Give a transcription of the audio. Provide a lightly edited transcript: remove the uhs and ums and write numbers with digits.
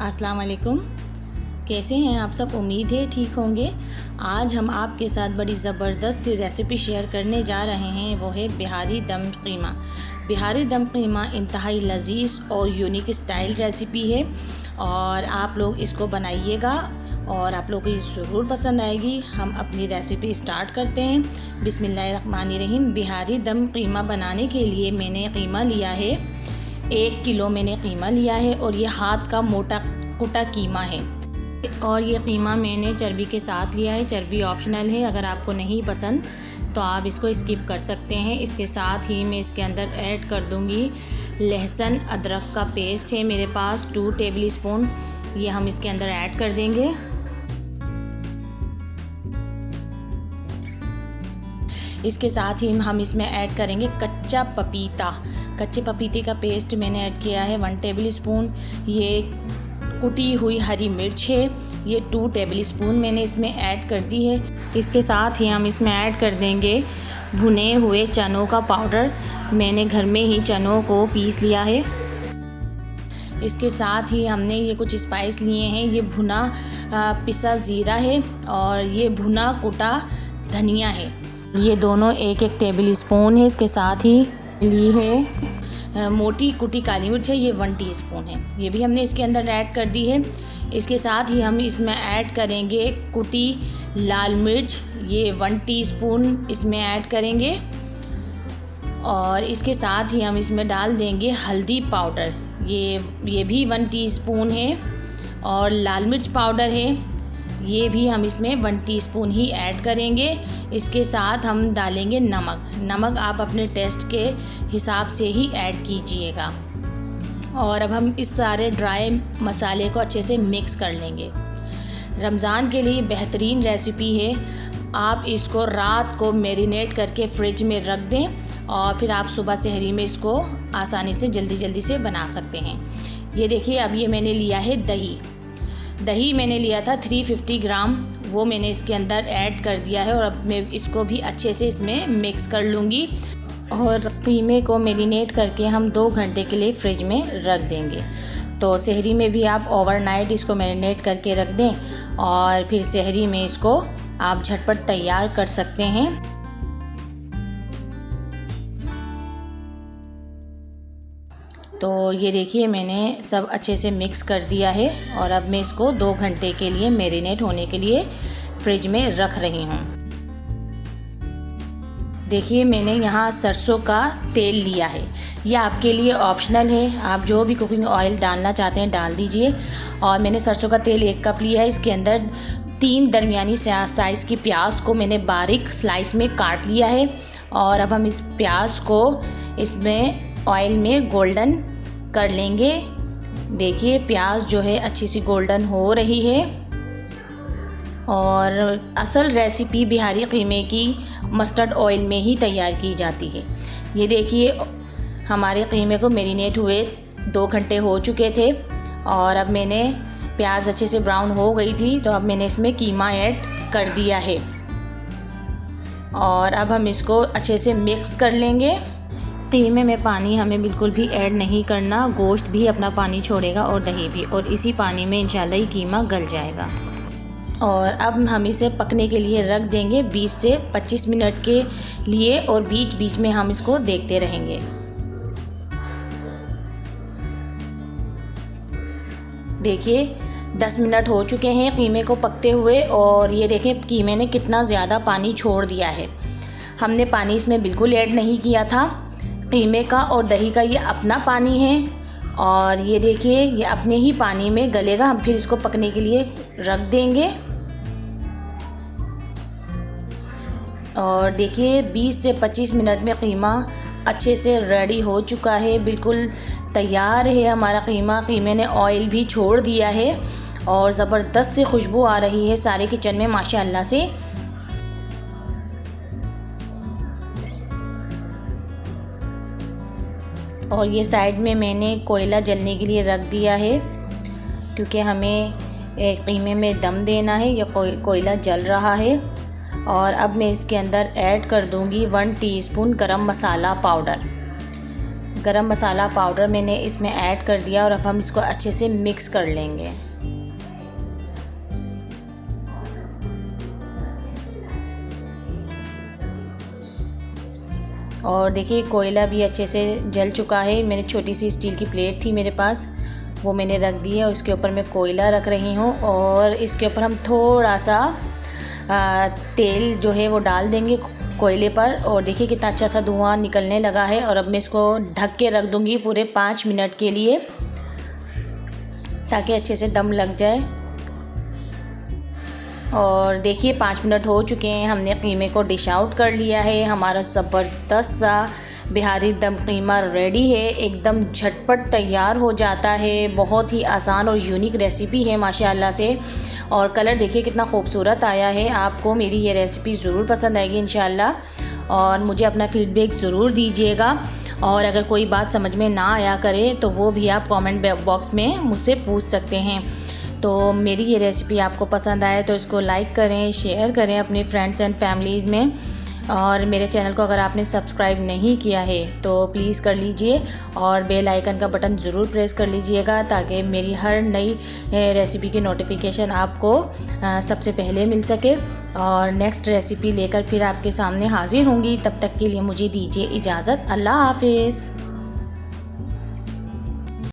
अस्सलाम वालेकुम। कैसे हैं आप सब? उम्मीद है ठीक होंगे। आज हम आपके साथ बड़ी ज़बरदस्त सी रेसिपी शेयर करने जा रहे हैं, वो है बिहारी दम कीमा। बिहारी दम कीमा इंतहाई लजीज़ और यूनिक स्टाइल रेसिपी है और आप लोग इसको बनाइएगा और आप लोगों को ये ज़रूर पसंद आएगी। हम अपनी रेसिपी स्टार्ट करते हैं। बिस्मिल्लाहिर्रहमानिर्रहीम। बिहारी दम कीमा बनाने के लिए मैंने कीमा लिया है, 1 किलो मैंने कीमा लिया है और ये हाथ का मोटा कुटा कीमा है। और ये कीमा मैंने चर्बी के साथ लिया है। चर्बी ऑप्शनल है, अगर आपको नहीं पसंद तो आप इसको स्किप कर सकते हैं। इसके साथ ही मैं इसके अंदर ऐड कर दूंगी लहसुन अदरक का पेस्ट है मेरे पास 2 टेबल स्पून, ये हम इसके अंदर ऐड कर देंगे। इसके साथ ही हम इसमें ऐड करेंगे कच्चा पपीता। कच्चे पपीते का पेस्ट मैंने ऐड किया है 1 टेबल स्पून। ये कुटी हुई हरी मिर्च है, ये 2 टेबल स्पून मैंने इसमें ऐड कर दी है। इसके साथ ही हम इसमें ऐड कर देंगे भुने हुए चनों का पाउडर। मैंने घर में ही चनों को पीस लिया है। इसके साथ ही हमने ये कुछ स्पाइस लिए हैं, ये भुना पिसा ज़ीरा है और ये भुना कुटा धनिया है। ये दोनों 1-1 टेबल स्पून है। इसके साथ ही ली है मोटी कुटी काली मिर्च है, ये 1 टीस्पून है, ये भी हमने इसके अंदर ऐड कर दी है। इसके साथ ही हम इसमें ऐड करेंगे कुटी लाल मिर्च, ये 1 टीस्पून इसमें ऐड करेंगे। और इसके साथ ही हम इसमें डाल देंगे हल्दी पाउडर, ये भी 1 टीस्पून है। और लाल मिर्च पाउडर है, ये भी हम इसमें 1 टीस्पून ही ऐड करेंगे। इसके साथ हम डालेंगे नमक आप अपने टेस्ट के हिसाब से ही ऐड कीजिएगा। और अब हम इस सारे ड्राई मसाले को अच्छे से मिक्स कर लेंगे। रमज़ान के लिए बेहतरीन रेसिपी है, आप इसको रात को मैरिनेट करके फ्रिज में रख दें और फिर आप सुबह सहरी में इसको आसानी से जल्दी से बना सकते हैं। ये देखिए, अब ये मैंने लिया है दही मैंने लिया था 350 ग्राम, वो मैंने इसके अंदर ऐड कर दिया है। और अब मैं इसको भी अच्छे से इसमें मिक्स कर लूँगी और कीमे को मैरिनेट करके हम 2 घंटे के लिए फ्रिज में रख देंगे। तो सहरी में भी आप ओवरनाइट इसको मैरिनेट करके रख दें और फिर सहरी में इसको आप झटपट तैयार कर सकते हैं। तो ये देखिए, मैंने सब अच्छे से मिक्स कर दिया है और अब मैं इसको 2 घंटे के लिए मैरिनेट होने के लिए फ्रिज में रख रही हूँ। देखिए, मैंने यहाँ सरसों का तेल लिया है, ये आपके लिए ऑप्शनल है, आप जो भी कुकिंग ऑयल डालना चाहते हैं डाल दीजिए। और मैंने सरसों का तेल 1 कप लिया है। इसके अंदर 3 दरमियानी साइज़ की प्याज को मैंने बारीक स्लाइस में काट लिया है। और अब हम इस प्याज को इसमें ऑयल में गोल्डन कर लेंगे। देखिए, प्याज जो है अच्छी सी गोल्डन हो रही है। और असल रेसिपी बिहारी कीमे की मस्टर्ड ऑयल में ही तैयार की जाती है। ये देखिए, हमारे कीमे को मैरिनेट हुए 2 घंटे हो चुके थे और अब मैंने प्याज अच्छे से ब्राउन हो गई थी, तो अब मैंने इसमें कीमा ऐड कर दिया है। और अब हम इसको अच्छे से मिक्स कर लेंगे। कीमे में पानी हमें बिल्कुल भी ऐड नहीं करना, गोश्त भी अपना पानी छोड़ेगा और दही भी, और इसी पानी में इंशाल्लाह ये कीमा गल जाएगा। और अब हम इसे पकने के लिए रख देंगे 20 से 25 मिनट के लिए और बीच बीच में हम इसको देखते रहेंगे। देखिए, 10 मिनट हो चुके हैं कीमे को पकते हुए और ये देखें कीमे ने कितना ज़्यादा पानी छोड़ दिया है। हमने पानी इसमें बिल्कुल ऐड नहीं किया था। कीमे का और दही का ये अपना पानी है और ये देखिए, ये अपने ही पानी में गलेगा। हम फिर इसको पकने के लिए रख देंगे। और देखिए, 20 से 25 मिनट में कीमा अच्छे से रेडी हो चुका है, बिल्कुल तैयार है हमारा कीमा। कीमे ने ऑयल भी छोड़ दिया है और ज़बरदस्त सी खुशबू आ रही है सारे किचन में माशाअल्लाह से। और ये साइड में मैंने कोयला जलने के लिए रख दिया है क्योंकि हमें कीमे में दम देना है। ये कोयला जल रहा है। और अब मैं इसके अंदर ऐड कर दूंगी 1 टीस्पून गरम मसाला पाउडर। गरम मसाला पाउडर मैंने इसमें ऐड कर दिया और अब हम इसको अच्छे से मिक्स कर लेंगे। और देखिए कोयला भी अच्छे से जल चुका है। मैंने छोटी सी स्टील की प्लेट थी मेरे पास, वो मैंने रख दी है। उसके ऊपर मैं कोयला रख रही हूँ और इसके ऊपर हम थोड़ा सा तेल जो है वो डाल देंगे कोयले पर। और देखिए कितना अच्छा सा धुआं निकलने लगा है। और अब मैं इसको ढक के रख दूँगी पूरे 5 मिनट के लिए, ताकि अच्छे से दम लग जाए। और देखिए 5 मिनट हो चुके हैं, हमने कीमे को डिश आउट कर लिया है। हमारा ज़बरदस्त सा बिहारी दम कीमा रेडी है, एकदम झटपट तैयार हो जाता है। बहुत ही आसान और यूनिक रेसिपी है माशाल्लाह से। और कलर देखिए कितना खूबसूरत आया है। आपको मेरी ये रेसिपी ज़रूर पसंद आएगी इंशाल्लाह। और मुझे अपना फ़ीडबैक ज़रूर दीजिएगा। और अगर कोई बात समझ में ना आया करे तो वो भी आप कमेंट बॉक्स में मुझसे पूछ सकते हैं। तो मेरी ये रेसिपी आपको पसंद आए तो इसको लाइक करें, शेयर करें अपने फ्रेंड्स एंड फैमिलीज़ में। और मेरे चैनल को अगर आपने सब्सक्राइब नहीं किया है तो प्लीज़ कर लीजिए और बेल आइकन का बटन ज़रूर प्रेस कर लीजिएगा, ताकि मेरी हर नई रेसिपी की नोटिफिकेशन आपको सबसे पहले मिल सके। और नेक्स्ट रेसिपी लेकर फिर आपके सामने हाज़िर होंगी। तब तक के लिए मुझे दीजिए इजाज़त। अल्लाह हाफिज़।